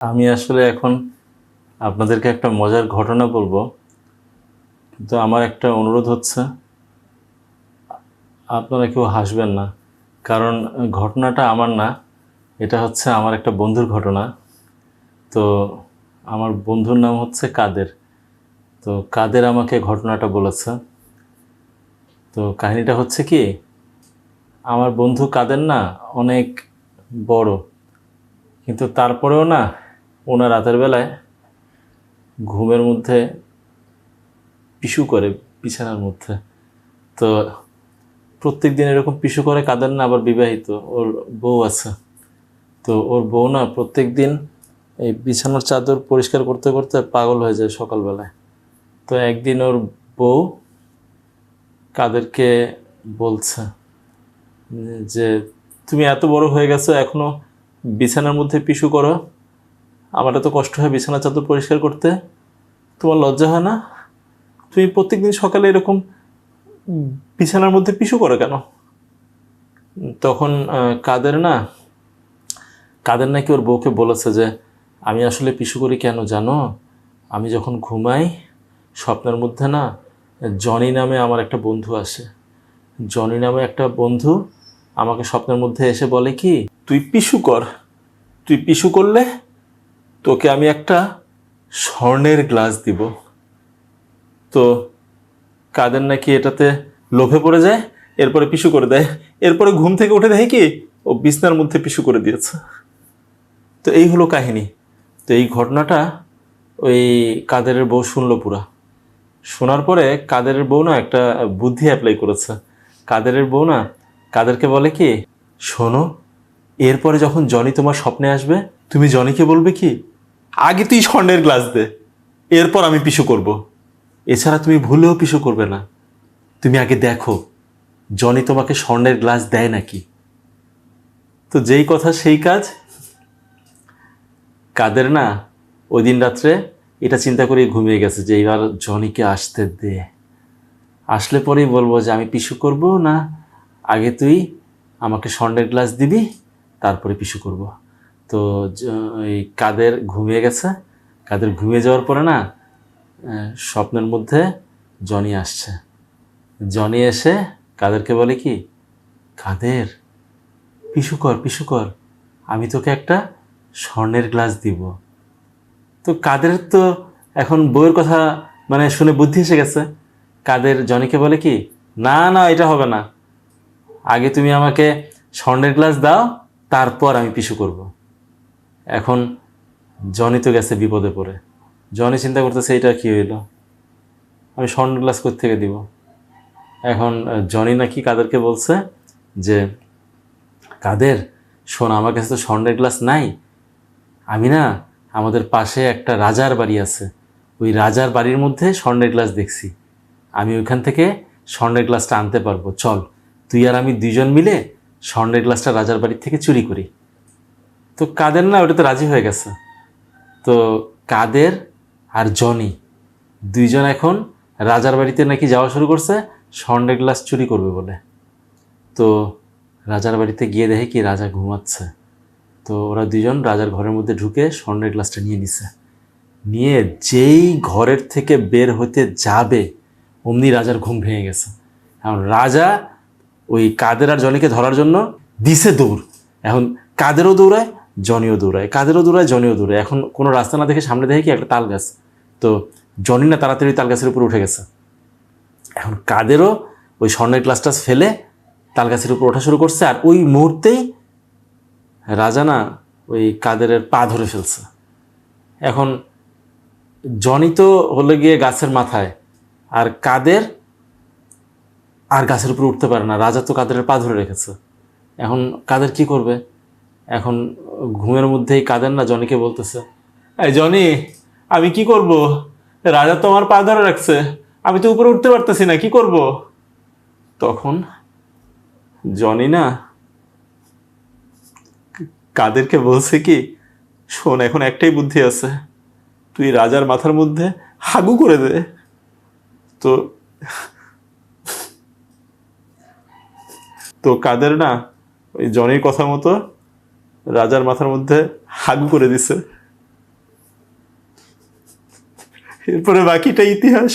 আমি আসলে এখন আপনাদেরকে একটা মজার ঘটনা বলবো, কিন্তু আমার একটা অনুরোধ হচ্ছে, আপনারা কেউ হাসবেন না। কারণ ঘটনাটা আমার না, এটা হচ্ছে আমার একটা বন্ধুর ঘটনা। তো আমার বন্ধুর নাম হচ্ছে কাদের। তো কাদের আমাকে ঘটনাটা বলেছে। তো কাহিনীটা হচ্ছে কি, আমার বন্ধু কাদের না অনেক বড়, কিন্তু তারপরেও না ওনার রাতের বেলায় ঘুমের মধ্যে পিশু করে বিছানার মধ্যে। তো প্রত্যেক দিন এরকম পিশু করে কাঁদেন না, আবার বিবাহিত, ওর বউ আছে। তো ওর বউ না প্রত্যেক দিন এই বিছানার চাদর পরিষ্কার করতে করতে পাগল হয়ে যায় সকালবেলায়। তো একদিন ওর বউ কাদেরকে বলছে যে, তুমি এত বড় হয়ে গেছো এখনো বিছানার মধ্যে পিশু করো, আমার এত কষ্ট হয় বিছানার চাদর পরিষ্কার করতে, তোমার লজ্জা হয় না? তুমি প্রত্যেকদিন সকালে এরকম বিছানার মধ্যে পিশু করো কেন? তখন কাদের নাকি ওর বউকে বলেছে যে, আমি আসলে পিশু করি কেন জানো? আমি যখন ঘুমাই স্বপ্নের মধ্যে না জনি নামে আমার একটা বন্ধু আসে। জনি নামে একটা বন্ধু আমাকে স্বপ্নের মধ্যে এসে বলে কি, তুই পিশু কর, তুই পিশু করলে তোকে আমি একটা স্বর্ণের গ্লাস দিব। তো কাদের নাকি এটাতে লোভে পড়ে যায়, এরপরে পিশু করে দেয়। এরপরে ঘুম থেকে উঠে দেখে কি ও বিছনার মধ্যে পিশু করে দিয়েছে। তো এই হলো কাহিনী। তো এই ঘটনাটা ওই কাদেরের বউ শুনলো পুরা। শোনার পরে কাদেরের বউ না একটা বুদ্ধি অ্যাপ্লাই করেছে। কাদেরের বউ না কাদেরকে বলে কি, শোনো, এরপরে যখন জনি তোমার স্বপ্নে আসবে তুমি জনিকে বলবে কি, আগে তুই স্বর্ণের গ্লাস দে, এরপর আমি পিছু করব। এছাড়া তুমি ভুলেও পিছু করবে না। তুমি আগে দেখো জনি তোমাকে স্বর্ণের গ্লাস দেয় নাকি। তো যেই কথা সেই কাজ। কাদের না ওই দিন রাত্রে এটা চিন্তা করে ঘুমিয়ে গেছে যে এইবার জনিকে আসতে দে, আসলে পরেই বলবো যে আমি পিছু করব না, আগে তুই আমাকে স্বর্ণের গ্লাস দিবি, তারপরে পিছু করব। তো এই কাদের ঘুমিয়ে গেছে। কাদের ঘুমিয়ে যাওয়ার পরে না স্বপ্নের মধ্যে জনি আসছে। জনি এসে কাদেরকে বলে কি, কাদের পিছু কর পিছু কর, আমি তোকে একটা স্বর্ণের গ্লাস দিব। তো কাদের তো এখন বউয়ের কথা মানে শুনে বুদ্ধি এসে গেছে। কাদের জনিকে বলে কি, না না এটা হবে না, আগে তুমি আমাকে স্বর্ণের গ্লাস দাও, তারপর আমি পিছু করব। এখন জনি তো গেছে বিপদে পড়ে। জনি চিন্তা করতেছে এটা কি হইল, আমি স্বর্ণের গ্লাস কোত্থেকে দিব। এখন জনি নাকি কাদেরকে বলছে যে, কাদের শোন, আমার কাছে তো স্বর্ণের গ্লাস নাই, আমি না আমাদের পাশে একটা রাজার বাড়ি আছে, ওই রাজার বাড়ির মধ্যে স্বর্ণের গ্লাস দেখছি, আমি ওইখান থেকে স্বর্ণের গ্লাসটা আনতে পারবো, চল তুই আর আমি দুইজন মিলে স্বর্ণের গ্লাসটা রাজার বাড়ির থেকে চুরি করি। তো কাদের না ওটাতে রাজি হয়ে গেছে। তো কাদের আর জনি দুইজন এখন রাজার বাড়িতে নাকি যাওয়া শুরু করছে স্বর্ণের গ্লাস চুরি করবে বলে। তো রাজার বাড়িতে গিয়ে দেখে কি রাজা ঘুমাচ্ছে। তো ওরা দুজন রাজার ঘরের মধ্যে ঢুকে স্বর্ণের গ্লাসটা নিয়ে নিছে। নিয়ে যেই ঘরের থেকে বের হতে যাবে অমনি রাজার ঘুম ভেঙে গেছে। এখন রাজা ওই কাদের আর জনিকে ধরার জন্য দিছে দৌড়। এখন কাদেরও দৌড়ায়, জনিও দৌড়ায়, কাদেরও দৌড়ায়, জনিও দৌড়ায়। এখন কোনো রাস্তা না দেখে সামনে দেখে কি একটা তাল গাছ। তো জনি না তাড়াতাড়ি তাল গাছের উপর উঠে গেছে। এখন কাদেরও ওই স্বর্ণের গ্লাসটা ফেলে তাল গাছের উপর ওঠা শুরু করছে। আর ওই মুহূর্তেই রাজা না ওই কাদের পা ধরে ফেলছে। এখন জনি তো হলে গিয়ে গাছের মাথায়, আর কাদের আর গাছের উপর উঠতে পারে না, রাজা তো কাদের পা ধরে রেখেছে। এখন কাদের কি করবে? এখন ঘুমের মধ্যেই কাদের না জনিকে বলতেছে, এই জনি, আমি কি করব, রাজা তো আমার পা ধরে রাখছে, আমি তো উপরে উঠতে পারতেছি না, কি করব? তখন জনি না কাদেরকে বলছে কি, শোন, এখন একটাই বুদ্ধি আছে, তুই রাজার মাথার মধ্যে হাগু করে দে। তো তো কাদের না ওই জনির কথা মতো রাজার মাথার মধ্যে হাগু করে দিছে। এরপরে বাকিটা ইতিহাস।